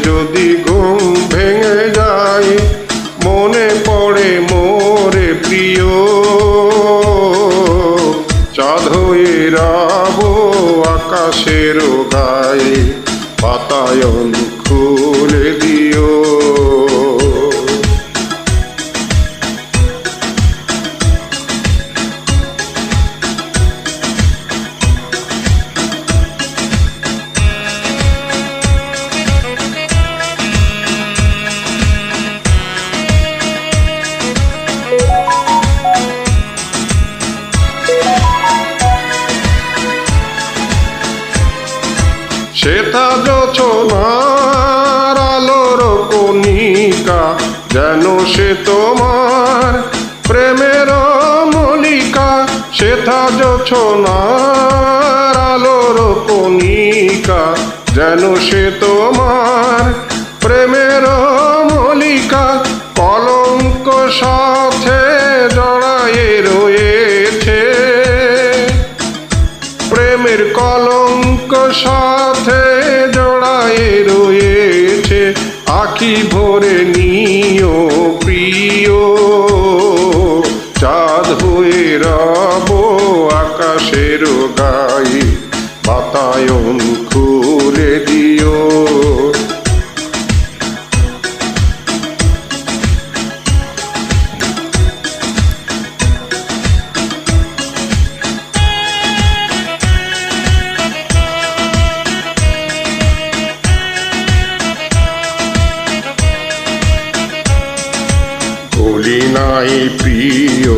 যদি ঘুম ভেঙে যায়, মনে পড়ে মোরে প্রিয়। চাঁদ হয়ে রব আকাশের গায়ে, বাতায়ন খুলে দিও। শ্বেতা জোছনার আলোর কণিকা, যেন সে তোমার প্রেমের মল্লিকা। শ্বেতা জোছনার আলোর কণিকা, যেন সে তোমার প্রেমের মল্লিকা। কলঙ্ক সাথে জড়ায়ে রয়েছে, প্রেমের কলঙ্ক সাথে জড়ায়ে রয়েছে। আখি ভরে নিও প্রিয়, চাঁদ হয়ে রব আকাশের গায়ে, বাতায়ন খুলে দিও। ভুলি নাই প্রিয়,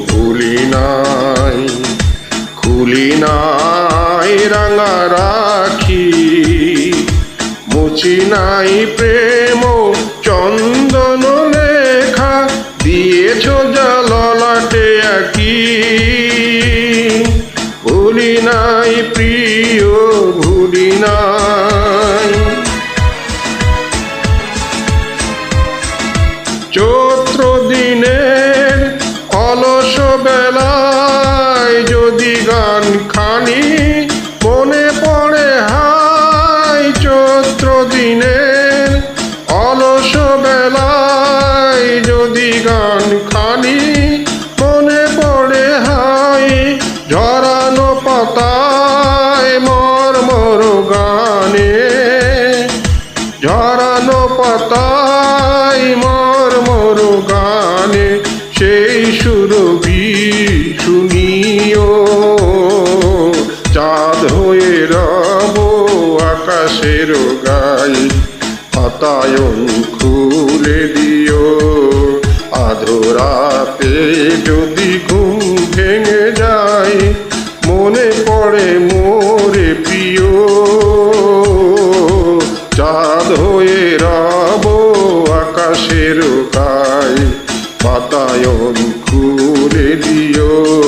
ভুলি নাই, খুলি নাই রাঙা রাখি। মুছি নাই প্রেম চন্দন লেখা, দিয়েছ যা ললাটে আঁকি। ভুলি নাই প্রিয়, ভুলি নাই। চৈত্র দিনের অলস বেলায় যদি গান খানি মনে পড়ে হায়। চৈত্র দিনের অলস বেলায় যদি গান খানি মনে পড়ে হায়। ঝরানো পাতায় মর্মর গানে, ঝরানো পাতায় মর্মর গানে, সেই সুরভি শুনিও। চাঁদ হয়ে রব আকাশের গায়ে, বাতায়ন খুলে দিও। আধরাতে যদি ঘুম ভেঙে যায়, মনে পড়ে মোরে প্রিয়। চাঁদ হয়ে রব আকাশের গায়ে, বাতায়ন